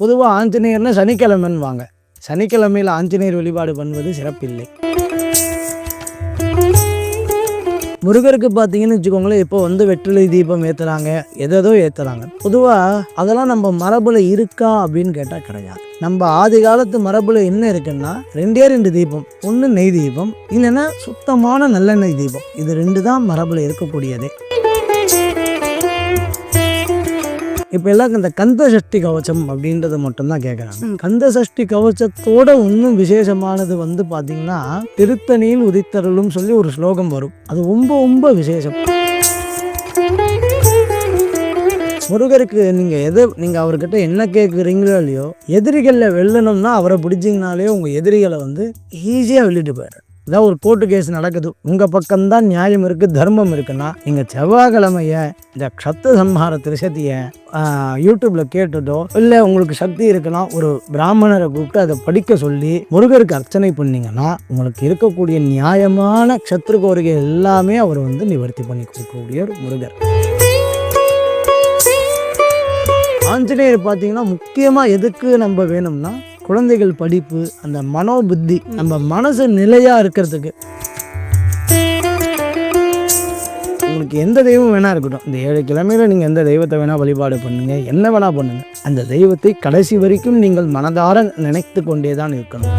பொதுவா ஆஞ்சநேயர்னா சனிக்கிழமைன்னுவாங்க. சனிக்கிழமையில ஆஞ்சநேயர் வழிபாடு பண்ணுவது சிறப்பில்லை. முருகருக்கு பார்த்தீங்கன்னு வச்சுக்கோங்களேன், இப்போ வந்து வெற்றிலை தீபம் ஏத்துறாங்க, எதேதோ ஏத்துறாங்க. பொதுவா அதெல்லாம் நம்ம மரபுல இருக்கா அப்படின்னு கேட்டா கிடையாது. நம்ம ஆதி காலத்து மரபுல என்ன இருக்குன்னா 2 தீபம். ஒண்ணு நெய் தீபம், இல்லைன்னா சுத்தமான நல்லெண்ணெய் தீபம். இது 2 தான் மரபுல இருக்கக்கூடியதே. இப்போ எல்லாருக்கும் இந்த கந்த சஷ்டி கவச்சம் அப்படின்றத மட்டும்தான் கேட்குறாங்க. கந்த சஷ்டி கவச்சத்தோட இன்னும் விசேஷமானது வந்து பார்த்தீங்கன்னா, திருத்தணியில் உதித்தருளும் சொல்லி ஒரு ஸ்லோகம் வரும். அது ரொம்ப ரொம்ப விசேஷம். முருகருக்கு நீங்கள் அவர்கிட்ட என்ன கேட்குறீங்களோ இல்லையோ, எதிரிகளில் வெல்லணும்னா அவரை பிடிச்சிங்கனாலே உங்கள் எதிரிகளை வந்து ஈஸியாக வெல்லிட்டு போயிடுற. ஏதாவது ஒரு கோர்ட்டு கேஸ் நடக்குது, உங்கள் பக்கம்தான் நியாயம் இருக்குது, தர்மம் இருக்குன்னா, நீங்கள் செவ்வாய்க்கிழமைய இந்த சத்து சம்ஹார திருசதியை யூடியூப்பில் கேட்டுட்டோ, இல்லை உங்களுக்கு சக்தி இருக்குன்னா ஒரு பிராமணரை கூப்பிட்டு அதை படிக்க சொல்லி முருகருக்கு அர்ச்சனை பண்ணிங்கன்னா, உங்களுக்கு இருக்கக்கூடிய நியாயமான சத்ரு கோரிக்கை எல்லாமே அவர் வந்து நிவர்த்தி பண்ணி கொடுக்கக்கூடிய ஒரு முருகர். ஆஞ்சநேயர் பார்த்தீங்கன்னா முக்கியமாக எதுக்கு நம்ம வேணும்னா, குழந்தைகள் படிப்பு, அந்த மனோபுத்தி, நம்ம மனசு நிலையாக இருக்கிறதுக்கு. உங்களுக்கு எந்த தெய்வம் வேணா இருக்கட்டும், இந்த 7 கிழமையில நீங்கள் எந்த தெய்வத்தை வேணால் வழிபாடு பண்ணுங்க, என்ன வேணால் பண்ணுங்க, அந்த தெய்வத்தை கடைசி வரைக்கும் நீங்கள் மனதார நினைத்து கொண்டே தான் இருக்கணும்.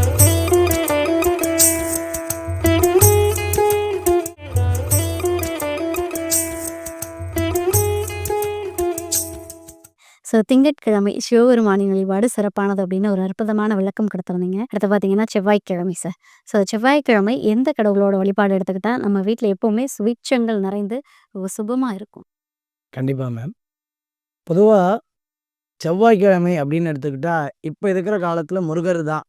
ஸோ திங்கட்கிழமை சிவபெருமானின் வழிபாடு சிறப்பானது அப்படின்னு ஒரு அற்புதமான விளக்கம் கொடுத்துருந்தீங்க. அடுத்து பார்த்தீங்கன்னா செவ்வாய்க்கிழமை சார். ஸோ செவ்வாய்க்கிழமை எந்த கடவுளோட வழிபாடு எடுத்துக்கிட்டால் நம்ம வீட்டில் எப்போவுமே சுபிட்சங்கள் நிறைந்து சுபமாக இருக்கும்? கண்டிப்பாக மேம். பொதுவாக செவ்வாய்க்கிழமை அப்படின்னு எடுத்துக்கிட்டா, இப்போ இருக்கிற காலத்தில் முருகர் தான்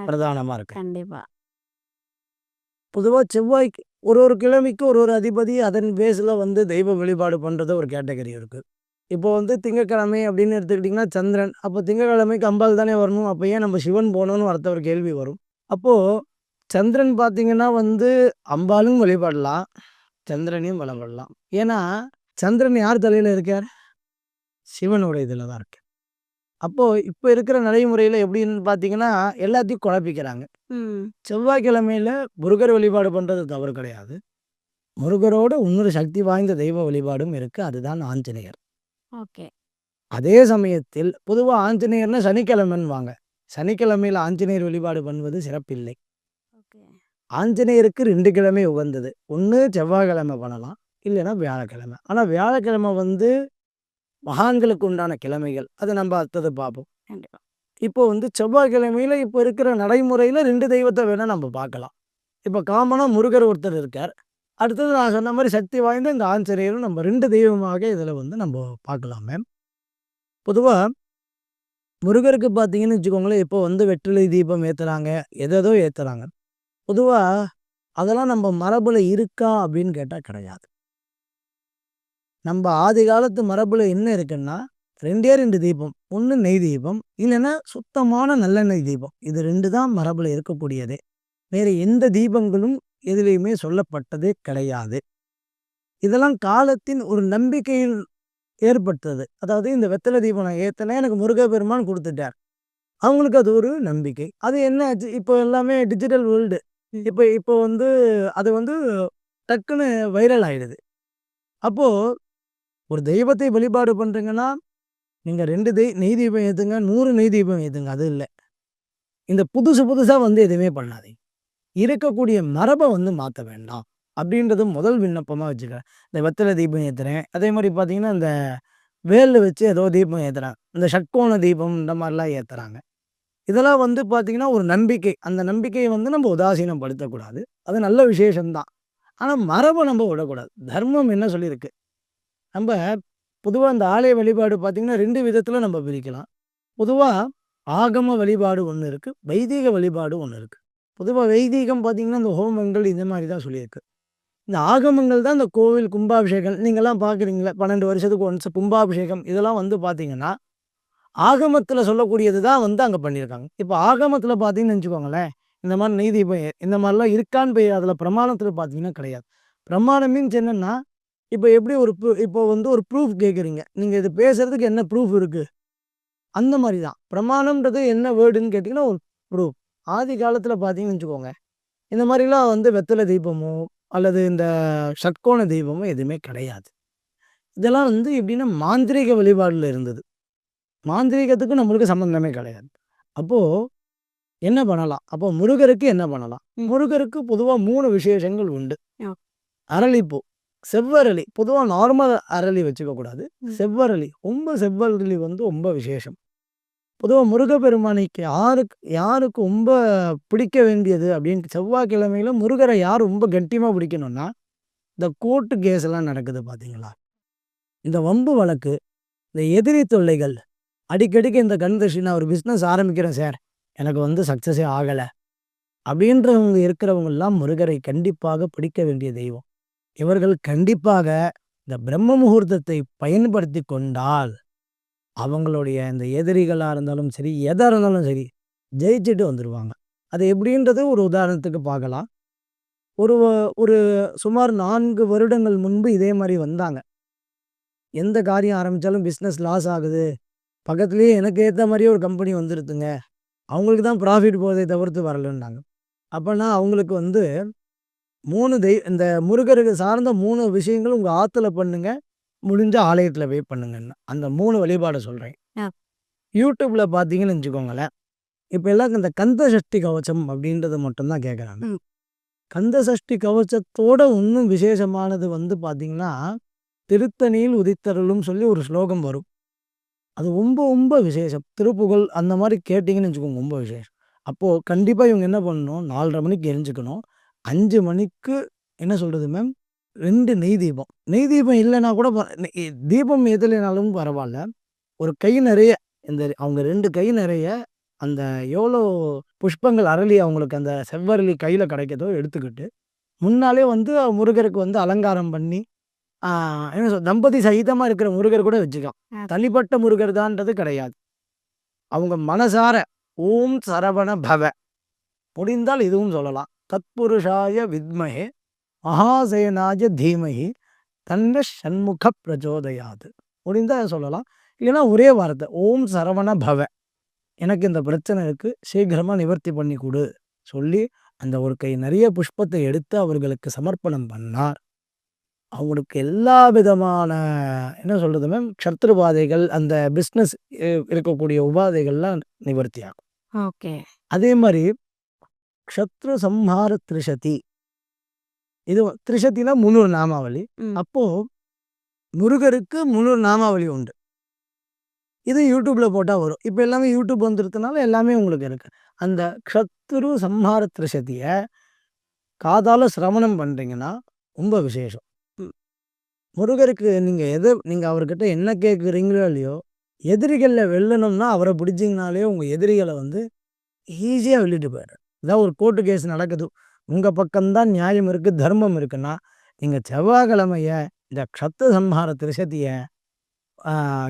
பிரதானமாக இருக்கு. கண்டிப்பாக. பொதுவாக செவ்வாய்க்கு ஒரு கிழமைக்கு ஒரு அதிபதி, அதன் பேஸில் வந்து தெய்வ வழிபாடு பண்ணுறது ஒரு கேட்டகரி இருக்குது. இப்போ வந்து திங்கட்கிழமை அப்படின்னு எடுத்துக்கிட்டிங்கன்னா சந்திரன், அப்போ திங்கட்கிழமைக்கு அம்பாள் தானே வரணும், அப்போ ஏன் நம்ம சிவன் போகணும்னு அடுத்த ஒரு கேள்வி வரும். அப்போது சந்திரன் பார்த்திங்கன்னா வந்து அம்பாலும் வழிபடலாம், சந்திரனையும் வழிபடலாம். ஏன்னா சந்திரன் யார் தலையில் இருக்கார்? சிவனோட இதில் தான் இருக்கு. அப்போது இப்போ இருக்கிற நடைமுறையில் எப்படின்னு பார்த்தீங்கன்னா எல்லாத்தையும் குழப்பிக்கிறாங்க. செவ்வாய்க்கிழமையில் முருகர் வழிபாடு பண்ணுறது தவறு கிடையாது. முருகரோட இன்னொரு சக்தி வாய்ந்த தெய்வ வழிபாடும் இருக்குது, அதுதான் ஆஞ்சநேயர். ஓகே. அதே சமயத்தில் பொதுவாக ஆஞ்சநேயர்னா சனிக்கிழமைன்னுவாங்க. சனிக்கிழமையில் ஆஞ்சநேயர் வழிபாடு பண்ணுவது சிறப்பில்லை. ஆஞ்சநேயருக்கு 2 கிழமை உகந்தது. ஒன்று செவ்வாய்க்கிழமை பண்ணலாம், இல்லைன்னா வியாழக்கிழமை. ஆனால் வியாழக்கிழமை வந்து மகான்களுக்கு உண்டான கிழமைகள், அதை நம்ம அடுத்தது பார்ப்போம். இப்போ வந்து செவ்வாய்க்கிழமையில் இப்போ இருக்கிற நடைமுறையில் 2 தெய்வத்தை வேணால் நம்ம பார்க்கலாம். இப்போ காமனாக முருகர் ஒருத்தர் இருக்கார், அடுத்தது நான் சொன்ன மாதிரி சக்தி வாய்ந்த இந்த ஆஞ்சநேயரும் நம்ம 2 தெய்வமாக இதில் வந்து நம்ம பார்க்கலாம் மேம். பொதுவாக முருகருக்கு பார்த்தீங்கன்னு வச்சுக்கோங்களேன், இப்போ வந்து வெற்றிலை தீபம் ஏற்றுறாங்க, எதேதோ ஏற்றுறாங்க. பொதுவாக அதெல்லாம் நம்ம மரபில் இருக்கா அப்படின்னு கேட்டால் கிடையாது. நம்ம ஆதி காலத்து மரபில் என்ன இருக்குன்னா 2 தீபம். ஒன்று நெய் தீபம், இல்லைன்னா சுத்தமான நல்லெண்ணெய் தீபம். இது 2 தான் மரபில் இருக்கக்கூடியதே. வேறு எந்த தீபங்களும் எதுலேயுமே சொல்லப்பட்டதே கிடையாது. இதெல்லாம் காலத்தின் ஒரு நம்பிக்கையில் ஏற்பட்டது. அதாவது இந்த வெத்தலை தீபம் நான் ஏற்றினேன், எனக்கு முருகப்பெருமான் கொடுத்துட்டார், அவங்களுக்கு அது ஒரு நம்பிக்கை. அது என்ன ஆச்சு, இப்போ எல்லாமே டிஜிட்டல் வேர்ல்டு. இப்போ இப்போ வந்து அது வந்து டக்குன்னு வைரல் ஆகிடுது. அப்போது ஒரு தெய்வத்தை வழிபாடு பண்ணுறீங்கன்னா, நீங்கள் 2 நெய் தீபம் ஏற்றுங்க, 100 நெய் தீபம் ஏற்றுங்க, அது இல்லை. இந்த புதுசாக வந்து எதுவுமே பண்ணாதீங்க. இருக்கக்கூடிய மரபை வந்து மாற்ற வேண்டாம் அப்படின்றது முதல் விண்ணப்பமாக வச்சுக்கிறேன். இந்த வெத்தலை தீபம் ஏற்றுறேன், அதே மாதிரி பார்த்தீங்கன்னா இந்த வேலில் வச்சு ஏதோ தீபம் ஏற்றுறாங்க, இந்த ஷட்கோண தீபம் இந்த மாதிரிலாம் ஏற்றுறாங்க. இதெல்லாம் வந்து பார்த்திங்கன்னா ஒரு நம்பிக்கை. அந்த நம்பிக்கையை வந்து நம்ம உதாசீனப்படுத்தக்கூடாது, அது நல்ல விசேஷம்தான். ஆனால் மரபை நம்ம விடக்கூடாது. தர்மம் என்ன சொல்லியிருக்கு, நம்ம பொதுவாக இந்த ஆலய வழிபாடு பார்த்திங்கன்னா 2 விதத்தில் நம்ம பிரிக்கலாம். பொதுவாக ஆகம வழிபாடு ஒன்று இருக்குது, வைதிக வழிபாடு ஒன்று இருக்குது. பொதுவாக வைதிகம் பார்த்திங்கன்னா இந்த ஹோமங்கள் இந்த மாதிரி தான் சொல்லியிருக்கு. இந்த ஆகமங்கள் தான் இந்த கோவில் கும்பாபிஷேகம் நீங்கள்லாம் பார்க்குறீங்களா, 12 வருஷத்துக்கு ஒன்ஸ் கும்பாபிஷேகம், இதெல்லாம் வந்து பார்த்திங்கன்னா ஆகமத்தில் சொல்லக்கூடியது தான் வந்து அங்கே பண்ணியிருக்காங்க. இப்போ ஆகமத்தில் பார்த்தீங்கன்னு வச்சுக்கோங்களேன், இந்த மாதிரி நெய் தீபம் இந்த மாதிரிலாம் இருக்கான்னு போய் அதில் பிரமாணத்தில் பார்த்தீங்கன்னா கிடையாது. பிரமாணம் மீன்ஸ் என்னென்னா, இப்போ எப்படி ஒரு இப்போ வந்து ஒரு ப்ரூஃப் கேட்குறீங்க, நீங்கள் இது பேசுகிறதுக்கு என்ன ப்ரூஃப் இருக்குது? அந்த மாதிரி தான். பிரமாணம்ன்றது என்ன வேர்டுன்னு கேட்டிங்கன்னா, ஒரு ப்ரூஃப். ஆதி காலத்தில பார்த்தீங்கன்னு வச்சுக்கோங்க, இந்த மாதிரிலாம் வந்து வெத்தலை தீபமோ, அல்லது இந்த ஷட்கோண தீபமோ எதுவுமே கிடையாது. இதெல்லாம் வந்து எப்படின்னா, மாந்திரீக வழிபாடுல இருந்தது. மாந்திரீகத்துக்கும் நம்மளுக்கு சம்மந்தமே கிடையாது. அப்போ என்ன பண்ணலாம்? அப்போ முருகருக்கு என்ன பண்ணலாம்? முருகருக்கு பொதுவா 3 விசேஷங்கள் உண்டு. அரளிப்பூ, செவ்வரளி. பொதுவா நார்மல் அரளி வச்சுக்க கூடாது. செவ்வரளி, ரொம்ப செவ்வரளி வந்து ரொம்ப விசேஷம். பொதுவா முருகப்பெருமானுக்கு யாருக்கு யாருக்கு ரொம்ப பிடிக்க வேண்டியது அப்படின்னு செவ்வாய்க்கிழமையில முருகரை யார் ரொம்ப கெட்டியமா பிடிக்கணும்னா, இந்த கோர்ட்டு கேஸ் எல்லாம் நடக்குது பார்த்தீங்களா? இந்த வம்பு வழக்கு, இந்த எதிரி தொல்லைகள், அடிக்கடிக்கு இந்த கண் திருஷ்டி நான் ஒரு பிசினஸ் ஆரம்பிக்கிறேன் சார். எனக்கு வந்து சக்சஸே ஆகல. அப்படின்றவங்க இருக்கிறவங்கலாம் முருகரை கண்டிப்பாக பிடிக்க வேண்டிய தெய்வம். இவர்கள் கண்டிப்பாக இந்த பிரம்ம முகூர்த்தத்தை பயன்படுத்திக் கொண்டால், அவங்களுடைய இந்த எதிரிகளா இருந்தாலும் சரி, எதா இருந்தாலும் சரி, ஜெயிச்சுட்டு வந்துருவாங்க. அது எப்படின்றது ஒரு உதாரணத்துக்கு பார்க்கலாம். ஒரு ஒரு சுமார் 4 வருடங்கள் முன்பு இதே மாரி வந்தாங்க. எந்த காரியம் ஆரம்பிச்சாலும் பிசினஸ் லாஸ் ஆகுது. பக்கத்திலேயே எனக்கு ஏத்த மாரியே ஒரு கம்பெனி வந்துருதுங்க. அவங்களுக்கு தான் ப்ராஃபிட் போதே தவிர்த்து வரலன்னாங்க. அப்பன்னா அவங்களுக்கு வந்து 3 இந்த முருகருக்கு சார்ந்த 3 விஷயங்கள் உங்க ஆத்துல பண்ணுங்க. முடிஞ்சா ஆலயத்துல போய் பண்ணுங்கன்னு. அந்த 3 வழிபாட சொல்றேன். ஆ. YouTubeல பார்த்தீங்கன்னு வச்சுக்கோங்களேன். இப்ப எல்லாருக்கும் இந்த கந்த சஷ்டி கவசம் அப்படின்றது மட்டும் தான் கேட்குறாங்க. ம். கந்த சஷ்டி கவசத்தோட இன்னும் விசேஷமானது வந்து பார்த்தீங்கன்னா, திருத்தணியில் உதித்தருளும் சொல்லி ஒரு ஸ்லோகம் வரும். அது ரொம்ப ரொம்ப விசேஷம். திருப்புகழ் அந்த மாரி கேட்டீங்கன்னு வச்சுக்கோங்க ரொம்ப விசேஷம். அப்போ கண்டிப்பா இவங்க என்ன பண்ணணும், 4:30 மணிக்கு எரிஞ்சுக்கணும். 5 மணிக்கு என்ன சொல்றது மேம், 2 நெய் தீபம். நெய் தீபம் இல்லன்னா கூட தீபம் ஏத்தலைனாலும் பரவால்ல. ஒரு கை நெறைய இந்த அவங்க 2 கை நெறைய அந்த எவ்வளோ புஷ்பங்கள் அரளி அவங்களுக்கு அந்த செவ்வரளி கையில கிடைக்குதோ எடுத்துக்கிட்டு, முன்னாலே வந்து முருகருக்கு வந்து அலங்காரம் பண்ணி, ஆ என்ன தம்பதி சகிதமா இருக்கிற முருகர் கூட வச்சுக்கலாம். தனிப்பட்ட முருகர் தான்றது கிடையாது. அவங்க மனசார ஓம் சரவண பவ முடிந்தால் இதுவும் சொல்லலாம். தத்புருஷாய வித்மஹே மகாசேனாய தீமஹி தன்ன ஷண்முக பிரச்சோதயாது. முடிந்தா சொல்லலாம். இல்லைன்னா ஒரே வார்த்தை ஓம் சரவண பவ. எனக்கு இந்த பிரச்சனை இருக்கு. சீக்கிரமா நிவர்த்தி பண்ணி குடு. சொல்லி அந்த ஒரு கை நிறைய புஷ்பத்தை எடுத்து அவர்களுக்கு சமர்ப்பணம் பண்ணார். அவங்களுக்கு எல்லா விதமான என்ன சொல்றது மேம், சத்ரு பாதைகள், அந்த பிசினஸ் இருக்கக்கூடிய உபாதைகள்லாம் நிவர்த்தி ஆகும். ஓகே. அதே மாரி க்ஷத்ரு சம்ஹார த்ரிஷதி. இது த்ரிஷதினா 300 நாமாவளி. ம். அப்போ முருகருக்கு 300 நாமாவளி உண்டு. இது YouTubeல போட்டா வரும். இப்ப எல்லாமே YouTube வந்துருக்கனால எல்லாமே உங்களுக்கு இருக்கு. அந்த க்ஷத்ரு சம்ஹார த்ரிஷதிய காதால சிரவணம் பண்றீங்கன்னா, ரொம்ப விசேஷம். ம். முருகருக்கு நீங்க அவர்கிட்ட என்ன கேட்குறீங்களோ இல்லையோ, எதிரிகள வெல்லணும்னா அவர பிடிச்சீங்கனாலே உங்க எதிரிகள வந்து ஈஸியா வெல்லிட்டு போயிடுறாரு. ஏதாவது ஒரு கோர்ட்டு கேஸ் நடக்குது. உங்க பக்கம் தான் நியாயம் இருக்கு, தர்மம் இருக்குன்னா, நீங்க செவ்வாய்க்கிழமைய இந்த க்ஷத்ரு சம்ஹார த்ரிஷதிய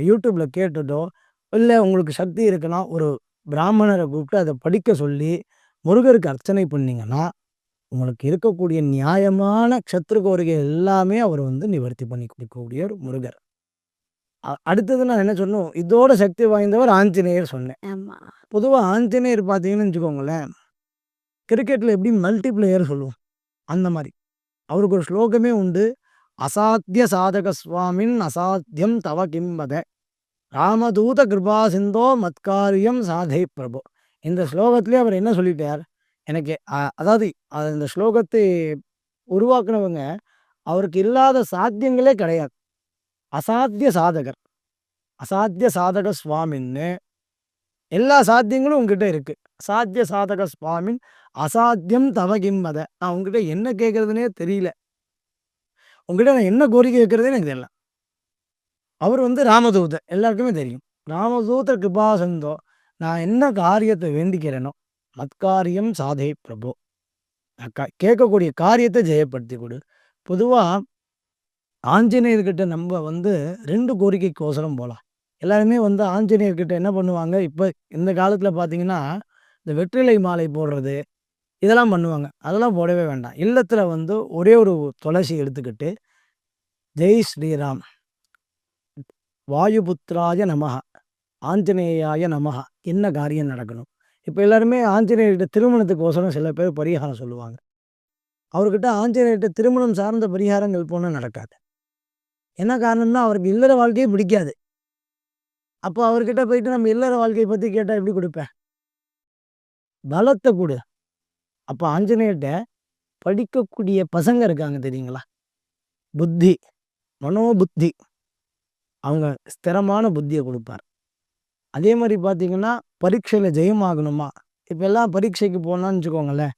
YouTubeல கேட்டுட்டோ, இல்ல உங்களுக்கு சக்தி இருக்குன்னா, ஒரு பிராமணர கூப்பிட்டு அத படிக்க சொல்லி, முருகருக்கு அர்ச்சனை பண்ணீங்கன்னா, உங்களுக்கு இருக்கக்கூடிய நியாயமான சத்ரு கோரிக்கை எல்லாமே அவர் வந்து நிவர்த்தி பண்ணி கொடுக்கக்கூடிய ஒரு முருகர். அடுத்தது நான் என்ன சொன்னோம், இதோட சக்தி வாய்ந்தவர் ஆஞ்சநேயர் சொன்னேன். ஆமா. பொதுவா ஆஞ்சநேயர் பார்த்தீங்கன்னு வச்சுக்கோங்களேன், கிரிக்கெட்ல எப்படி மல்டிப்ளேயர் சொல்லுவோம், அந்த மாரி. அவருக்கு ஒரு ஸ்லோகமே உண்டு. "அசாத்திய சாதக சுவாமின் அசாத்தியம் தவ கிம்பத. ராமதூத கிருபா சிந்தோ மத்காரியம் சாதை பிரபு." இந்த ஸ்லோகத்திலே அவர் என்ன சொல்லிட்டார், எனக்கு அதாவது இந்த ஸ்லோகத்தை உருவாக்குனவங்க, அவருக்கு இல்லாத சாத்தியங்களே கிடையாது. அசாத்திய சாதகர். அசாத்திய சாதக சுவாமின்னு எல்லா சாத்தியங்களும் உன்கிட்ட இருக்கு. அசாத்திய சாதக சுவாமின் அசாத்தியம் தவ கிம்பத. நான் உன்கிட்ட என்ன கேட்கிறதுன்னே தெரியல. உன்கிட்ட நான் என்ன கோரிக்கை வைக்கிறதே எனக்கு தெரியல. அவர் வந்து ராமதூதர். எல்லாருக்குமே தெரியும். ராமதூத கிருபா சிந்தோ. நான் என்ன காரியத்தை வேண்டிக்கிறேனோ, மத்காரியம் சாதை பிரபு. நான் கேட்கக்கூடிய காரியத்தை ஜெயப்படுத்தி கொடு. பொதுவா ஆஞ்சநேயர்கிட்ட நம்ப வந்து 2 கோரிக்கைக்கோசரம் போலாம். எல்லாருமே வந்து ஆஞ்சநேயர்கிட்ட என்ன பண்ணுவாங்க, இப்ப இந்த காலத்தில பார்த்தீங்கன்னா, இந்த வெற்றிலை மாலை போடுறது, இதெல்லாம் பண்ணுவாங்க. அதெல்லாம் போடவே வேண்டாம். இல்லத்தில வந்து ஒரே ஒரு துளசி எடுத்துக்கிட்டு, ஜெய் ஸ்ரீராம், வாயுபுத்ராய நமஹ ஆஞ்சநேயாய நமஹ என்ன காரியம் நடக்கணும். இப்போ எல்லாருமே ஆஞ்சநேயர்கிட்ட திருமணத்துக்கோசரம் சில பேர் பரிகாரம் சொல்லுவாங்க. அவர்கிட்ட ஆஞ்சநேயர்கிட்ட திருமணம் சார்ந்த பரிகாரங்கள் போனால் நடக்காது. என்ன காரணம்னா அவருக்கு இல்லற வாழ்க்கையே பிடிக்காது. அப்போ அவர்கிட்ட போயிட்டு நம்ம இல்லற வாழ்க்கையை பற்றி கேட்டால் எப்படி கொடுப்பேன்? பலத்தை கொடு. அப்போ ஆஞ்சநேயர்கிட்ட படிக்கக்கூடிய பசங்க இருக்காங்க தெரியுங்களா? புத்தி, மனோபுத்தி, அவங்க ஸ்திரமான புத்தியை கொடுப்பார். அதே மாதிரி பார்த்தீங்கன்னா பரீட்சையில் ஜெயமாகணுமா, இப்போ எல்லாம் பரீட்சைக்கு போனான்னு வச்சுக்கோங்களேன்,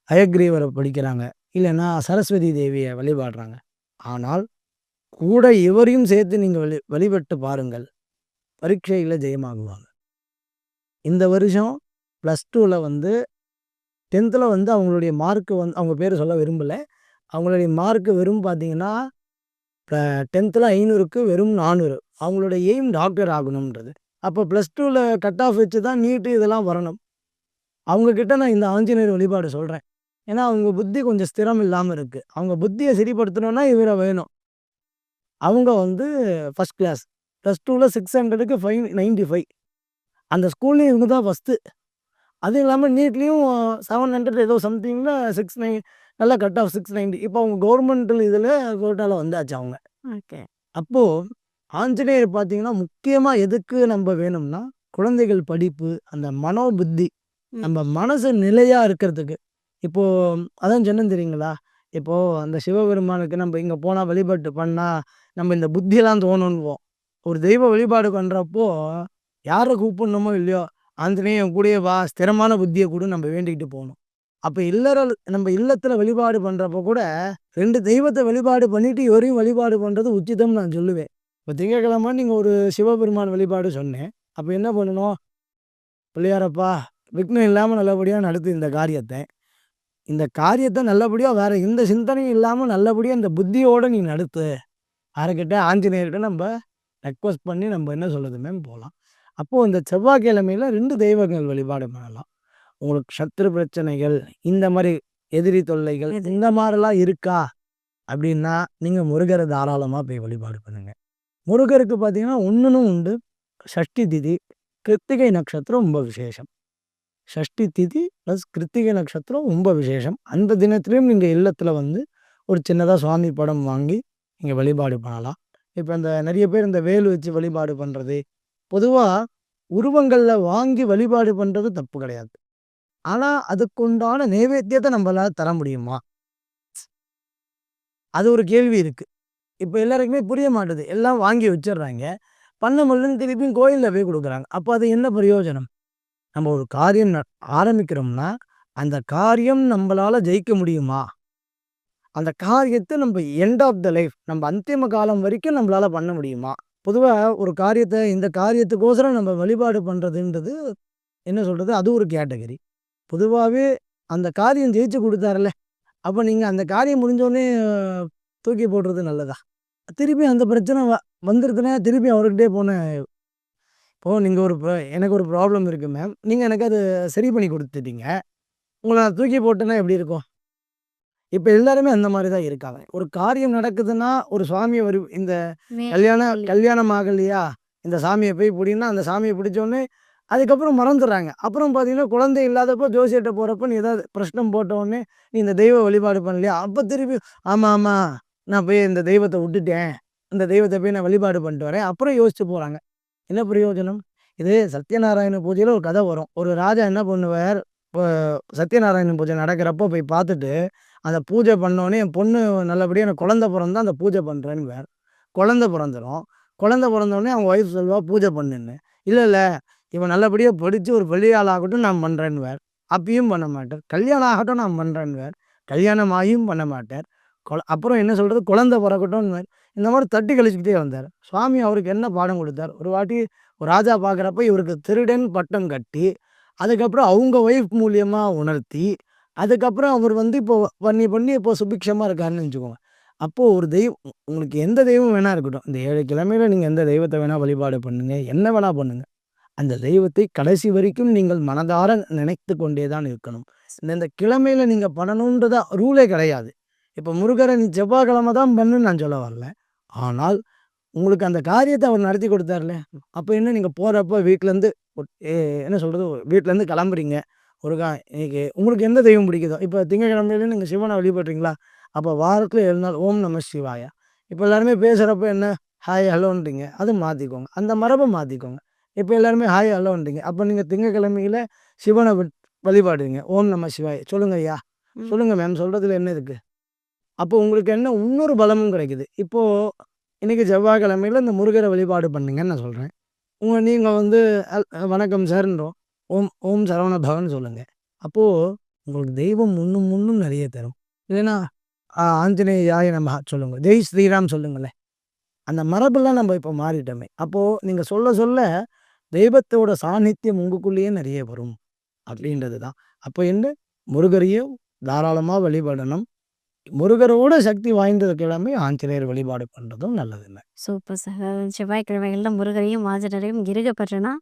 ஹயக்ரீவரை படிக்கிறாங்க, இல்லைன்னா சரஸ்வதி தேவியை வழிபாடுறாங்க. ஆனால் கூட இவரையும் சேர்த்து நீங்கள் வழிபட்டு பாருங்கள், பரீட்சையில் ஜெயமாகுவாங்க. இந்த வருஷம் +2ல் வந்து 10th வந்து அவங்களுடைய மார்க்கு வந்து அவங்க பேர் சொல்ல விரும்பலை. அவங்களுடைய மார்க்கு வெறும் பார்த்தீங்கன்னா 10th 500க்கு வெறும் 400. அவங்களோட எய்ம் டாக்டர் ஆகணுன்றது. அப்போ +2ல் கட் ஆஃப் வச்சு தான் நீட்டு இதெல்லாம் வரணும். அவங்கக்கிட்ட நான் இந்த ஆஞ்சநேயர் வழிபாடு சொல்கிறேன். ஏன்னா அவங்க புத்தி கொஞ்சம் ஸ்திரம் இல்லாமல் இருக்குது. அவங்க புத்தியை சரிப்படுத்தணுன்னா இவரை வேணும். அவங்க வந்து ஃபஸ்ட் கிளாஸ், +2ல் 600க்கு 595. அந்த ஸ்கூல்லையும் இவங்க தான் ஃபஸ்ட்டு. அதுவும் இல்லாமல் நீட்லேயும் 700 ஏதோ சம்திங்கில் 69 நல்லா கட் ஆஃப் 690. இப்போ அவங்க கவர்மெண்டில் இதில் கோட்டாவில் வந்தாச்சு அவங்க. ஓகே. அப்போது ஆஞ்சநேயர் பார்த்தீங்கன்னா முக்கியமாக எதுக்கு நம்ம வேணும்னா குழந்தைகள் படிப்பு, அந்த மனோபுத்தி, நம்ம மனசு நிலையாக இருக்கிறதுக்கு. இப்போது அதான் சொன்னேன் தெரியுங்களா, இப்போது அந்த சிவபெருமானுக்கு நம்ம இங்கே போனால் வழிபாட்டு பண்ணால் நம்ம இந்த புத்தியெல்லாம் தோணுன்னுவோம். ஒரு தெய்வ வழிபாடு பண்ணுறப்போ யாரை கூப்பிடணுமோ இல்லையோ, ஆஞ்சநேயன் கூடயே வா, ஸ்திரமான புத்தியை கூட நம்ம வேண்டிக்கிட்டு போகணும். அப்போ நம்ம இல்லத்தில் வழிபாடு பண்ணுறப்போ கூட 2 தெய்வத்தை வழிபாடு பண்ணிவிட்டு இவரையும் வழிபாடு பண்ணுறது உச்சிதம் நான் சொல்லுவேன். இப்போ திங்கட்கிழமை நீங்கள் ஒரு சிவபெருமான் வழிபாடு சொன்னேன். அப்போ என்ன பண்ணணும்? பிள்ளையாரப்பா விக்னம் இல்லாமல் நல்லபடியாக நடத்து இந்த காரியத்தை. இந்த காரியத்தை நல்லபடியாக வேறு எந்த சிந்தனையும் இல்லாமல் நல்லபடியாக இந்த புத்தியோடு நீ நடத்து. யாருக்கிட்ட? ஆஞ்சநேயர்கிட்ட நம்ம ரெக்வஸ்ட் பண்ணி நம்ம என்ன சொல்கிறது மேம் போகலாம். அப்போது இந்த செவ்வாய்க்கிழமையில் 2 தெய்வங்கள் வழிபாடு பண்ணலாம். உங்களுக்கு சத்ரு பிரச்சனைகள், இந்த மாதிரி எதிரி தொல்லைகள், இந்த மாதிரிலாம் இருக்கா அப்படின்னா நீங்கள் முருகரை தாராளமாக போய் வழிபாடு பண்ணுங்கள். முருகருக்கு பார்த்தீங்கன்னா ஒன்றுனும் உண்டு. சஷ்டி திதி, கிருத்திகை நட்சத்திரம் ரொம்ப விசேஷம். சஷ்டி திதி ப்ளஸ் கிருத்திகை நட்சத்திரம் ரொம்ப விசேஷம். அந்த தினத்துலேயும் நீங்கள் இல்லத்தில் வந்து ஒரு சின்னதாக சுவாமி படம் வாங்கி நீங்கள் வழிபாடு பண்ணலாம். இப்போ இந்த நிறைய பேர் இந்த வேல் வச்சு வழிபாடு பண்ணுறது, பொதுவாக உருவங்களில் வாங்கி வழிபாடு பண்ணுறது தப்பு கிடையாது. ஆனால் அதுக்குண்டான நைவேத்தியத்தை நம்மளால் தர முடியுமா? அது ஒரு கேள்வி இருக்குது. இப்போ எல்லாருக்குமே புரிய மாட்டுது. எல்லாம் வாங்கி வச்சிடுறாங்க, பண்ண முடியலன்னு திருப்பியும் கோயிலில் போய் கொடுக்குறாங்க. அப்போ அது என்ன பிரயோஜனம்? நம்ம ஒரு காரியம் ஆரம்பிக்கிறோம்னா அந்த காரியம் நம்மளால் ஜெயிக்க முடியுமா? அந்த காரியத்தை நம்ம எண்ட் ஆஃப் த லைஃப், நம்ம அந்திம காலம் வரைக்கும் நம்மளால் பண்ண முடியுமா? பொதுவாக ஒரு காரியத்தை இந்த காரியத்துக்கோசரம் நம்ம வழிபாடு பண்ணுறதுன்றது என்ன சொல்கிறது, அது ஒரு கேட்டகரி. பொதுவாகவே அந்த காரியம் ஜெயிச்சு கொடுத்தாருல்ல, அப்போ நீங்கள் அந்த காரியம் முடிஞ்சோடனே தூக்கி போடுறது நல்லதா? திருப்பி அந்த பிரச்சனை வந்துருதுன்னா திருப்பி அவர்கிட்டே போனேன். இப்போது நீங்கள் எனக்கு ஒரு ப்ராப்ளம் இருக்குது மேம், நீங்கள் எனக்கு அது சரி பண்ணி கொடுத்துட்டீங்க, உங்களை நான் தூக்கி போட்டேன்னா எப்படி இருக்கும்? இப்போ எல்லாருமே அந்த மாதிரி தான் இருக்காங்க. ஒரு காரியம் நடக்குதுன்னா ஒரு சுவாமியை இந்த கல்யாணம் ஆகலையா, இந்த சாமியை போய் பிடின்னா அந்த சாமியை பிடிச்சோடனே அதுக்கப்புறம் மறந்துடுறாங்க. அப்புறம் பார்த்தீங்கன்னா குழந்தை இல்லாதப்போ ஜோசியர்கிட்ட போகிறப்ப நீ ஏதாவது பிரச்சனை போட்டோடனே நீ இந்த தெய்வ வழிபாடு பண்ணலையா, அப்போ திருப்பி ஆமாம் நான் போய் இந்த தெய்வத்தை விட்டுட்டேன், இந்த தெய்வத்தை போய் நான் வழிபாடு பண்ணிட்டு வரேன், அப்புறம் யோசிச்சு போகிறாங்க. என்ன பிரயோஜனம்? இது சத்யநாராயண பூஜையில் ஒரு கதை வரும். ஒரு ராஜா என்ன பண்ணுவார், இப்போ சத்யநாராயண பூஜை நடக்கிறப்போ போய் பார்த்துட்டு அந்த பூஜை பண்ணோடனே என் பொண்ணு நல்லபடியாக எனக்கு குழந்தை பிறந்தா அந்த பூஜை பண்ணுறேன்னு வேறு. குழந்தை பிறந்துடும். குழந்தை பிறந்தோடனே அவங்க ஒய்ஃப் சொல்லுவா பூஜை பண்ணுன்னு. இல்லை இவன் நல்லபடியாக படித்து ஒரு பெரியாள் ஆகட்டும் நான் பண்ணுறேன்னு வேறு. அப்பயும் பண்ண மாட்டார். கல்யாணம் ஆகட்டும் நான் பண்ணுறேன்னு வேறு. கல்யாணம் ஆகியும் பண்ண மாட்டார். அப்புறம் என்ன சொல்கிறது, குழந்தை பிறக்கட்டும்னு வேறு. இந்த மாதிரி தட்டி கழிச்சிக்கிட்டே வந்தார். சுவாமி அவருக்கு என்ன பாடம் கொடுத்தார்? ஒரு வாட்டி ஒரு ராஜா பார்க்குறப்ப இவருக்கு திருடன் பட்டம் கட்டி, அதுக்கப்புறம் அவங்க ஒய்ஃப் மூலியமாக உணர்த்தி, அதுக்கப்புறம் அவர் வந்து இப்போ பண்ணி இப்போ சுபிக்ஷமாக இருக்காருன்னு வச்சுக்கோங்க. அப்போது ஒரு தெய்வம், உங்களுக்கு எந்த தெய்வம் வேணால் இருக்கட்டும், இந்த 7 கிழமையில் நீங்கள் எந்த தெய்வத்தை வேணால் வழிபாடு பண்ணுங்கள், என்ன வேணால் பண்ணுங்கள், அந்த தெய்வத்தை கடைசி வரைக்கும் நீங்கள் மனதார நினைத்து கொண்டே தான் இருக்கணும். இந்த கிழமையில் நீங்கள் பண்ணணுன்றதா ரூலே கிடையாது. இப்போ முருகரை நீ செவ்வாய்க்கிழமை தான் பண்ணுன்னு நான் சொல்ல வரல. ஆனால் உங்களுக்கு அந்த காரியத்தை அவர் நடத்தி கொடுத்தாருல்ல. அப்போ என்ன நீங்கள் போகிறப்ப வீட்டிலேருந்து என்ன சொல்கிறது, வீட்டிலேருந்து கிளம்புறீங்க. இன்னைக்கு உங்களுக்கு எந்த தெய்வம் பிடிக்குதோ, இப்போ திங்கக்கிழமையில நீங்கள் சிவனை வழிபடுறீங்களா, அப்போ வாரத்தில் 7 நாள் ஓம் நம சிவாயா. இப்போ எல்லாருமே பேசுகிறப்ப என்ன ஹாய் ஹலோன்றீங்க, அது மாற்றிக்கோங்க. அந்த மரபை மாற்றிக்கோங்க. இப்போ எல்லாருமே ஹாய் ஹலோன்றீங்க, அப்போ நீங்கள் திங்கக்கிழமையில் சிவனை வழிபாடுறீங்க. ஓம் நம சிவாய சொல்லுங்க ஐயா, சொல்லுங்கள் மேம், சொல்கிறதுல என்ன இருக்குது. அப்போ உங்களுக்கு என்ன இன்னொரு பலமும் கிடைக்குது. இப்போது இன்றைக்கி செவ்வாய்க்கிழமையில் இந்த முருகரை வழிபாடு பண்ணுங்கன்னு நான் சொல்கிறேன். நீங்கள் வந்து வணக்கம் சார்ன்றோம், ஓம் ஓம் சரவண பவன் சொல்லுங்கள். அப்போது உங்களுக்கு தெய்வம் முன்னும் முன்னும் நிறைய தரும். இல்லைன்னா ஆஞ்சநேயாய நமஹ சொல்லுங்கள், ஜெய் ஸ்ரீராம் சொல்லுங்களேன். அந்த மரபெல்லாம் நம்ம இப்போ மாறிட்டோமே. அப்போது நீங்கள் சொல்ல சொல்ல தெய்வத்தோட சாநித்தியம் உங்களுக்குள்ளேயே நிறைய வரும் அப்படின்றது தான். அப்போ என்ன, முருகரையும் தாராளமாக வழிபடணும். முருகரோட சக்தி வாய்ந்தது கிழமை ஆஞ்சநேயர் வழிபாடு பண்ணுறதும் நல்லதுங்க. Super sir. அதாவது செவ்வாய்க்கிழமைகள்ல முருகரையும் ஆஞ்சநேயரையும் இருக பெற்றனா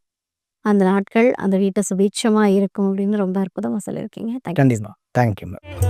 அந்த நாட்கள் அந்த வீட்டை சுபீட்சமாக இருக்கும் அப்படின்னு ரொம்ப அற்புதமாக சொல்லியிருக்கீங்க. தேங்க்யூ. கண்டிப்பாக. Thank you ma'am.